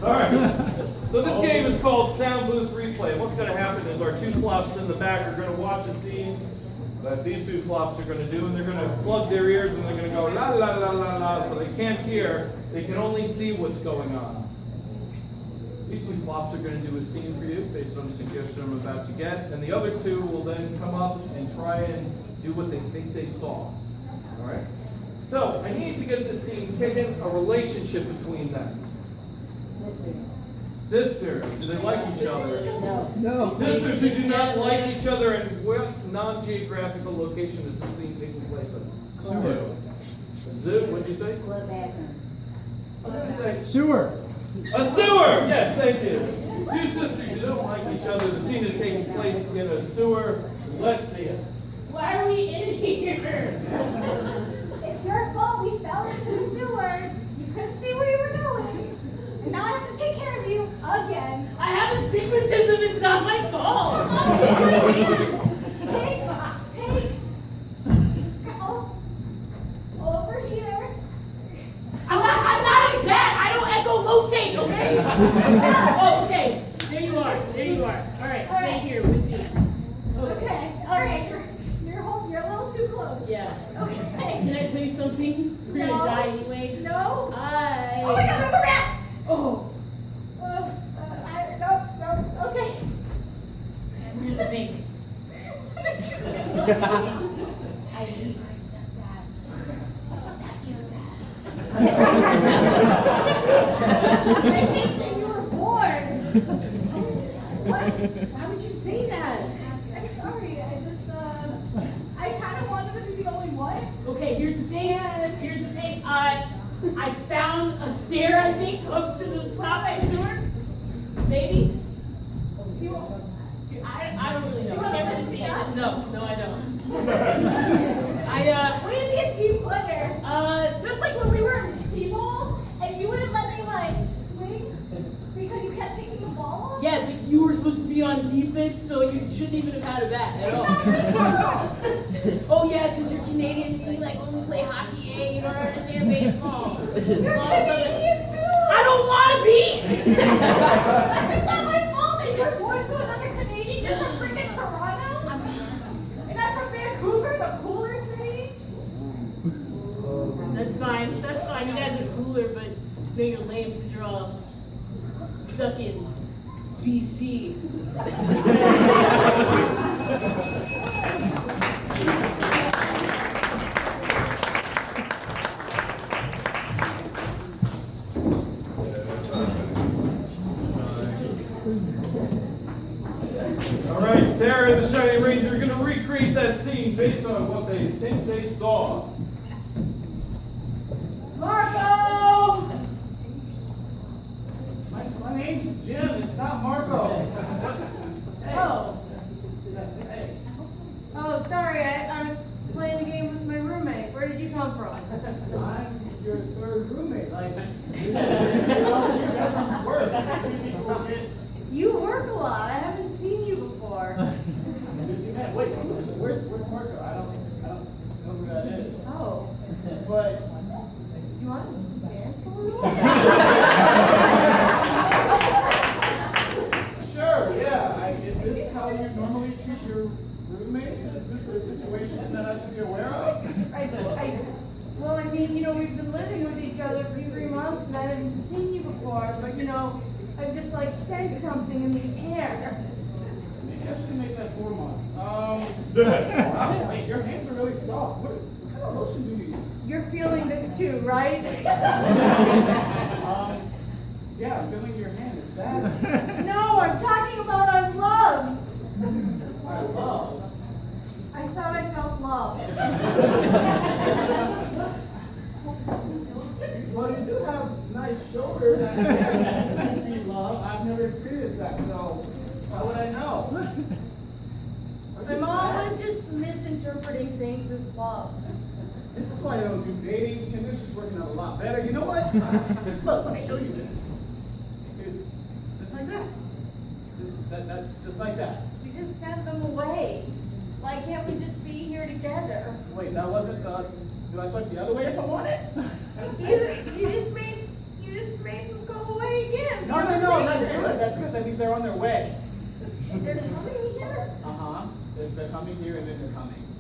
All right. So this game is called Sound Booth Replay. What's going to happen is our two flops in the back are going to watch a scene that these two flops are going to do, and they're going to plug their ears and they're going to go la la la la la, so they can't hear. They can only see what's going on. These two flops are going to do a scene for you based on the suggestion I'm about to get, and the other two will then come up and try and do what they think they saw. All right? So I need to get this scene kicking, a relationship between them. Sisters. Do they like each other? No. Sisters who do not like each other, and what non-geographical location is the scene taking place in? Sewer. Zoo? What'd you say? Club bathroom. I'm gonna say Sewer. a sewer. Yes, thank you. Two sisters who don't like each other. The scene is taking place in a sewer. Let's see it. Why are we in here? It's your fault we fell into the sewer. You couldn't see where you were going. And now I have to take care of you again. I have astigmatism. It's not my fault. Over here. I'm not in bed. I don't echolocate, okay? Oh, okay. There you are. All right, stay here with me. Okay. All right. You're a little too close. Yeah. Okay. Can I tell you something? We're gonna die anyway. No. I. Oh my God, there's a rat. Oh. No. Okay. Here's the thing. What did you do? I hate my stepdad. That's your dad. I hate that you were born. What? Why would you say that? I'm sorry. I kind of wanted to be the only one. Okay, here's the thing. I found a stair, I think, up to the top of the sewer. Maybe? I don't really know. I can't really see it. No, I don't. Way to be a team player. Just like when we were in T-ball, and you wouldn't let me swing because you kept taking the ball. Yeah, but you were supposed to be on defense, so you shouldn't even have had a bat at all. Oh yeah, because you're Canadian and you only play hockey and you don't understand baseball. You're Canadian too. I don't want to be. It's not my fault that you're born to another Canadian. You're from freaking Toronto. And I'm from Vancouver, the cooler city. That's fine. You guys are cooler, but you're lame because you're all stuck in BC. All right, Sarah and the Shiny Ranger are going to recreate that scene based on what they think they saw. Marco! My name's Jim. It's not Marco. Oh. Oh, sorry. I was playing a game with my roommate. Where did you come from? I'm your third roommate. You work a lot. I haven't seen you before. Wait, where's Marco? I don't know who that is. Oh. But You want to dance a little? sure, yeah. Is this how you normally treat your roommates? Is this a situation that I should be aware of? Well, I mean, we've been living with each other for 3 months and I haven't seen you before, but I've just sensed something in the air. Maybe I should make that 4 months. Wow, wait, your hands are really soft. What kind of lotion do you use? You're feeling this too, right? Yeah, I'm feeling your hand. Is that No, I'm talking about our love. my love? I thought I felt love. Well, you do have nice shoulders. I guess this might be love. I've never experienced that, so how would I know? I'm always just misinterpreting things as love. This is why I don't do dating. Tinder's just working out a lot better. You know what? Look, let me show you this. Here's just like that. Just like that. You just sent them away. Why can't we just be here together? Wait, that wasn't the. Do I swipe the other way if I want it? You just made them go away. No, that's good, that's good, that means they're on their way. They're coming here? Uh-huh, they're coming here and then they're coming.